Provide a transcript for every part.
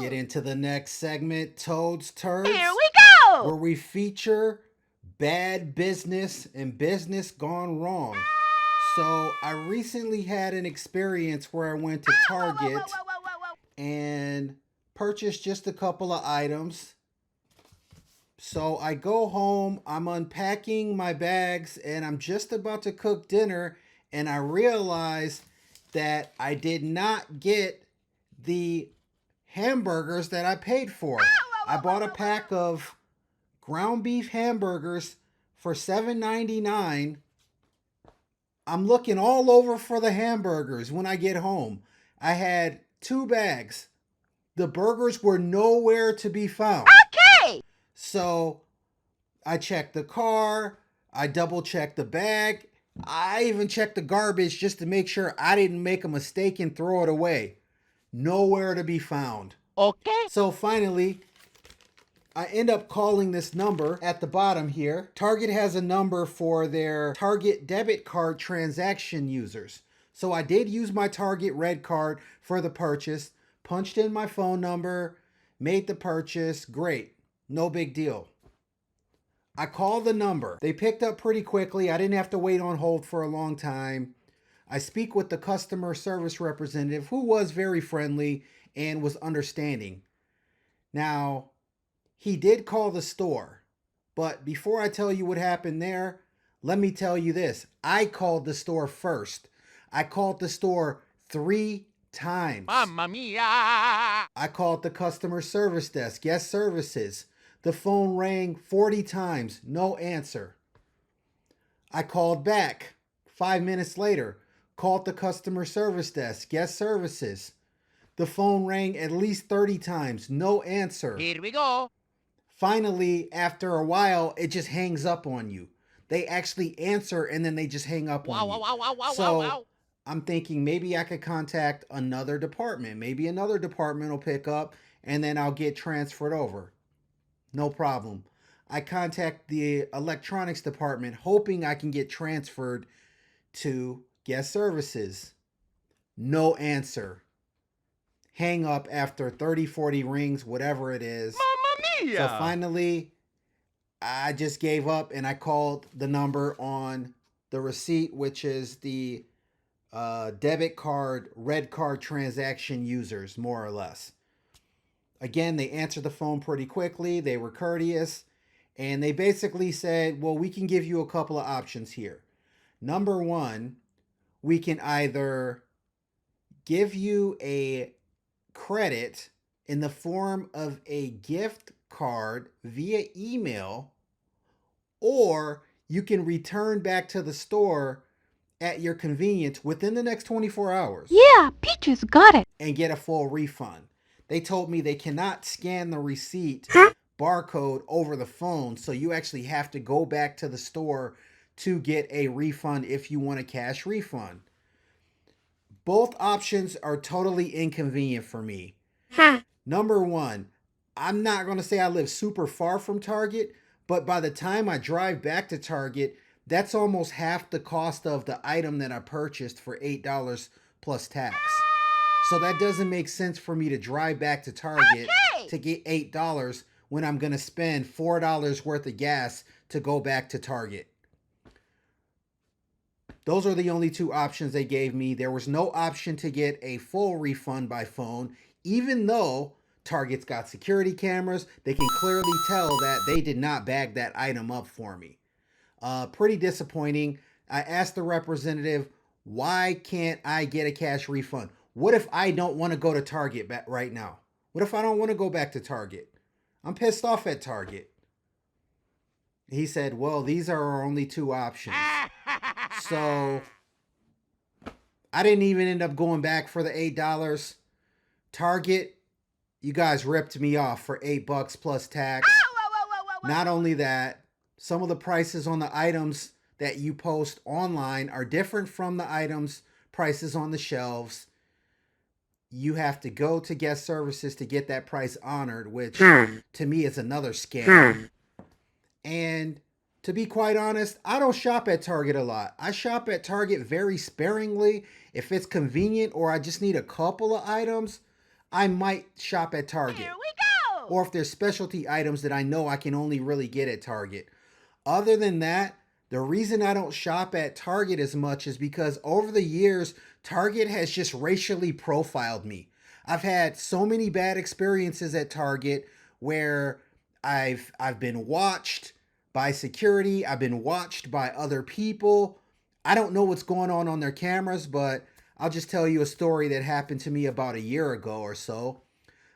get into the next segment, Toads, Turds. Here we go! Where we feature bad business and business gone wrong. So I recently had an experience where I went to Target and purchased just a couple of items. So I go home, I'm unpacking my bags, and I'm just about to cook dinner, and I realize that I did not get the hamburgers that I paid for. I bought a pack of ground beef hamburgers for $7.99. I'm looking all over for the hamburgers when I get home. I had 2 bags. The burgers were nowhere to be found. Okay! So I checked the car, I double checked the bag, I even checked the garbage just to make sure I didn't make a mistake and throw it away. Nowhere to be found. Okay. So finally, I end up calling this number at the bottom here. Target has a number for their Target debit card transaction users. So I did use my Target red card for the purchase, punched in my phone number, made the purchase. Great. No big deal. I called the number. They picked up pretty quickly. I didn't have to wait on hold for a long time. I speak with the customer service representative, who was very friendly and was understanding. Now, he did call the store, but before I tell you what happened there, let me tell you this. I called the store first. I called the store 3 times. Mamma mia! I called the customer service desk, guest services. The phone rang 40 times, no answer. I called back 5 minutes later, called the customer service desk, guest services. The phone rang at least 30 times, no answer. Here we go. Finally, after a while, it just hangs up on you. They actually answer and then they just hang up on you. So I'm thinking maybe I could contact another department. Maybe another department will pick up and then I'll get transferred over. No problem. I contact the electronics department hoping I can get transferred to guest services. No answer. Hang up after 30, 40 rings, whatever it is. Mamma mia! So finally, I just gave up and I called the number on the receipt, which is the debit card, red card transaction users, more or less. Again, they answered the phone pretty quickly. They were courteous. And they basically said, well, we can give you a couple of options here. Number one, we can either give you a credit in the form of a gift card via email, or you can return back to the store at your convenience within the next 24 hours. Yeah, Peaches got it. And get a full refund. They told me they cannot scan the receipt barcode over the phone, so you actually have to go back to the store to get a refund if you want a cash refund. Both options are totally inconvenient for me. Number one, I'm not going to say I live super far from Target, but by the time I drive back to Target, that's almost half the cost of the item that I purchased for $8 plus tax. So that doesn't make sense for me to drive back to Target to get $8 when I'm going to spend $4 worth of gas to go back to Target. Those are the only 2 options they gave me. There was no option to get a full refund by phone, even though Target's got security cameras. They can clearly tell that they did not bag that item up for me. Pretty disappointing. I asked the representative, why can't I get a cash refund? What if I don't want to go to Target right now? What if I don't want to go back to Target? I'm pissed off at Target. He said, well, these are our only 2 options. So I didn't even end up going back for the $8. Target, you guys ripped me off for $8 plus tax. Not only that, some of the prices on the items that you post online are different from the items prices on the shelves. You have to go to guest services to get that price honored, which to me is another scam. And to be quite honest, I don't shop at Target a lot. I shop at Target very sparingly. If it's convenient or I just need a couple of items, I might shop at Target. Here we go. Or if there's specialty items that I know I can only really get at Target. Other than that, the reason I don't shop at Target as much is because over the years, Target has just racially profiled me. I've had so many bad experiences at Target where I've been watched by security, I've been watched by other people. I don't know what's going on their cameras, but I'll just tell you a story that happened to me about a year ago or so.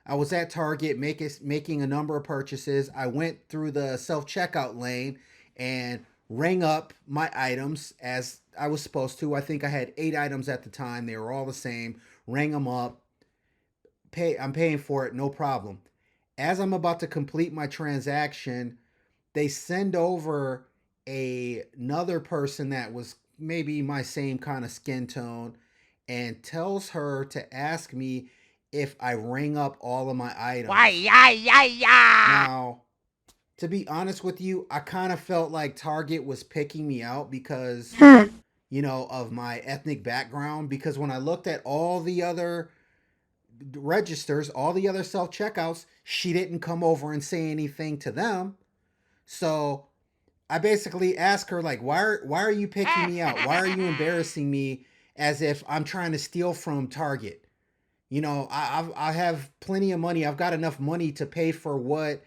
I was at Target making a number of purchases. I went through the self-checkout lane and rang up my items as I was supposed to. I think I had 8 items at the time. They were all the same. Rang them up. I'm paying for it, no problem. As I'm about to complete my transaction, they send over another person that was maybe my same kind of skin tone and tells her to ask me if I ring up all of my items. Why, yeah. Now, to be honest with you, I kind of felt like Target was picking me out because, of my ethnic background. Because when I looked at all the other registers, all the other self checkouts, she didn't come over and say anything to them. So I basically asked her, like, why are you picking me out? Why are you embarrassing me as if I'm trying to steal from Target? I have plenty of money. I've got enough money to pay for what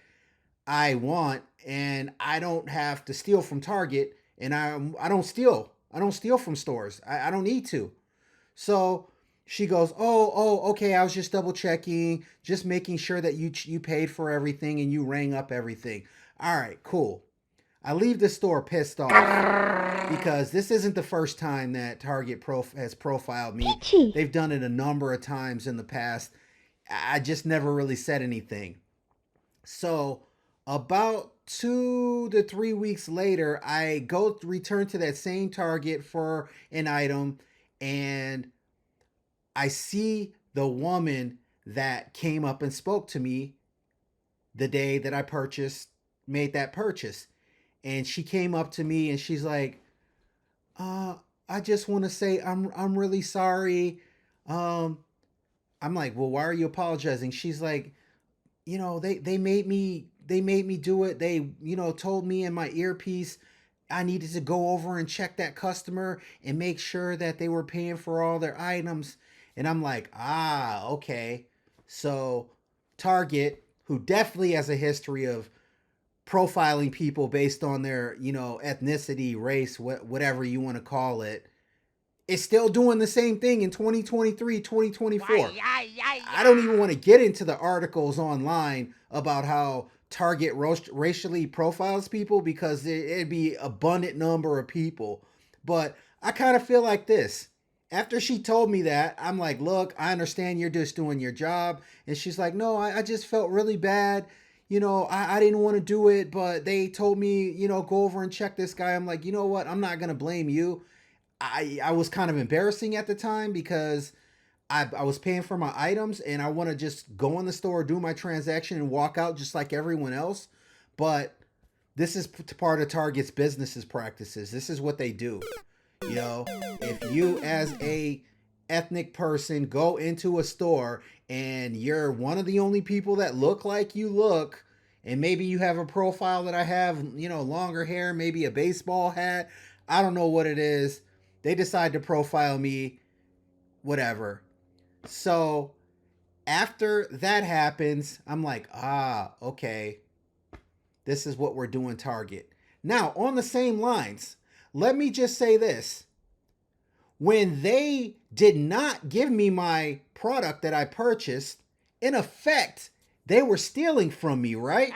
I want, and I don't have to steal from Target. And I don't steal. I don't steal from stores. I don't need to. So she goes, oh, okay. I was just double checking, just making sure that you paid for everything and you rang up everything. All right, cool. I leave the store pissed off because this isn't the first time that Target has profiled me. Peachy. They've done it a number of times in the past. I just never really said anything. So about 2 to 3 weeks later, I return to that same Target for an item, and I see the woman that came up and spoke to me the day that I made that purchase. And she came up to me and she's like, I just want to say I'm really sorry. I'm like, well, why are you apologizing? She's like, they made me do it. They, told me in my earpiece I needed to go over and check that customer and make sure that they were paying for all their items. And I'm like, okay. So Target, who definitely has a history of profiling people based on their, ethnicity, race, whatever you want to call it, is still doing the same thing in 2023, 2024. Why, I don't even want to get into the articles online about how Target racially profiles people because it'd be abundant number of people. But I kind of feel like this. After she told me that, I'm like, look, I understand you're just doing your job. And she's like, no, I just felt really bad. I didn't want to do it, but they told me, go over and check this guy. I'm like, you know what? I'm not going to blame you. I was kind of embarrassing at the time because I was paying for my items and I want to just go in the store, do my transaction and walk out just like everyone else. But this is part of Target's business practices. This is what they do. If you as a ethnic person go into a store and you're one of the only people that look like you look, and maybe you have a profile that I have, longer hair, maybe a baseball hat, I don't know what it is. They decide to profile me, whatever. So after that happens, I'm like, okay, this is what we're doing, Target. Now, on the same lines, let me just say this. When they did not give me my product that I purchased, in effect, they were stealing from me, right?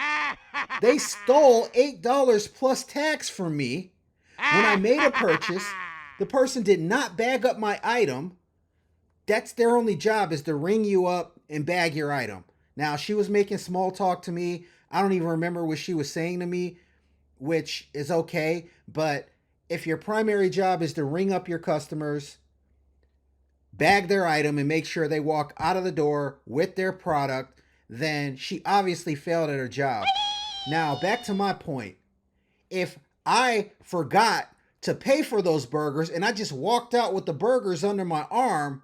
They stole $8 plus tax from me. When I made a purchase, the person did not bag up my item. That's their only job, is to ring you up and bag your item. Now, she was making small talk to me. I don't even remember what she was saying to me, which is okay. But if your primary job is to ring up your customers, bag their item, and make sure they walk out of the door with their product, then she obviously failed at her job. Now, back to my point. If I forgot to pay for those burgers and I just walked out with the burgers under my arm,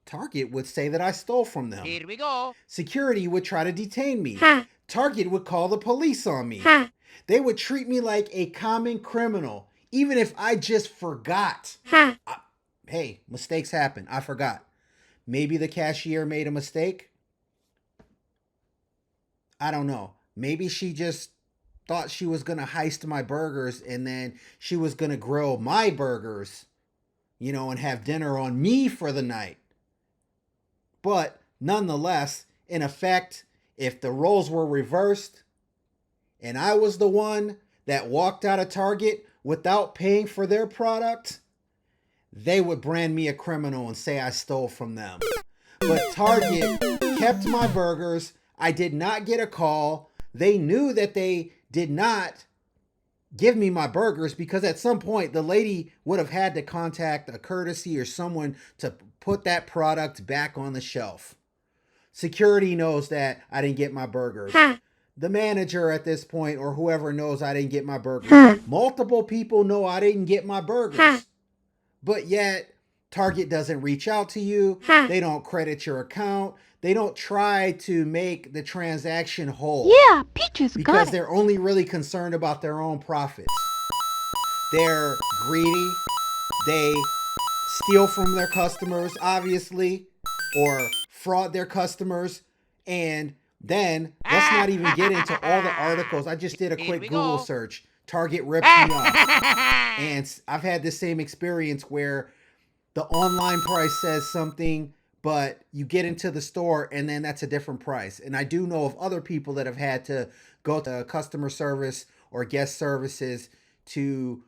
Target would say that I stole from them. Here we go. Security would try to detain me. Huh. Target would call the police on me. Huh. They would treat me like a common criminal, even if I just forgot. Huh. Hey, mistakes happen. I forgot. Maybe the cashier made a mistake. I don't know. Maybe she just thought she was going to heist my burgers and then she was going to grill my burgers, and have dinner on me for the night. But nonetheless, in effect, if the roles were reversed and I was the one that walked out of Target without paying for their product, they would brand me a criminal and say I stole from them. But Target kept my burgers. I did not get a call. They knew that they did not give me my burgers because at some point the lady would have had to contact a courtesy or someone to put that product back on the shelf. Security knows that I didn't get my burgers. Huh. The manager at this point or whoever knows I didn't get my burgers. Huh. Multiple people know I didn't get my burgers. Huh. But yet Target doesn't reach out to you. Huh. They don't credit your account. They don't try to make the transaction whole. Yeah, Peaches Because got it. they're only really concerned about their own profits. They're greedy. They steal from their customers, obviously, or fraud their customers. And then let's not even get into all the articles. I just did a Here quick we Google go. search. Target ripped me off. And I've had the same experience where the online price says something, but you get into the store and then that's a different price. And I do know of other people that have had to go to customer service or guest services to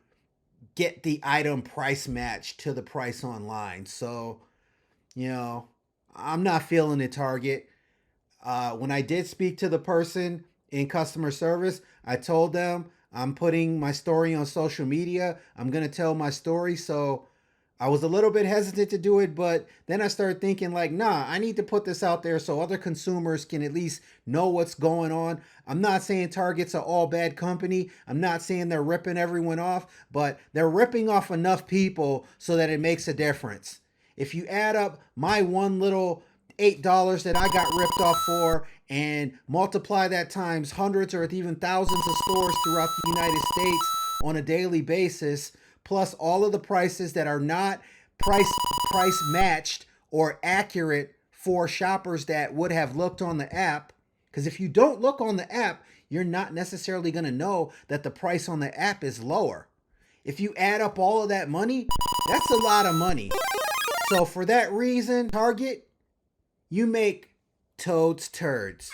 get the item price matched to the price online. So, I'm not feeling it, Target. When I did speak to the person in customer service, I told them I'm putting my story on social media. I'm going to tell my story. So I was a little bit hesitant to do it, but then I started thinking nah, I need to put this out there so other consumers can at least know what's going on. I'm not saying Target's an all bad company. I'm not saying they're ripping everyone off, but they're ripping off enough people so that it makes a difference. If you add up my one little $8 that I got ripped off for and multiply that times hundreds or even thousands of stores throughout the United States on a daily basis, plus all of the prices that are not price matched or accurate for shoppers that would have looked on the app. Because if you don't look on the app, you're not necessarily going to know that the price on the app is lower. If you add up all of that money, that's a lot of money. So for that reason, Target, you make Toads turds.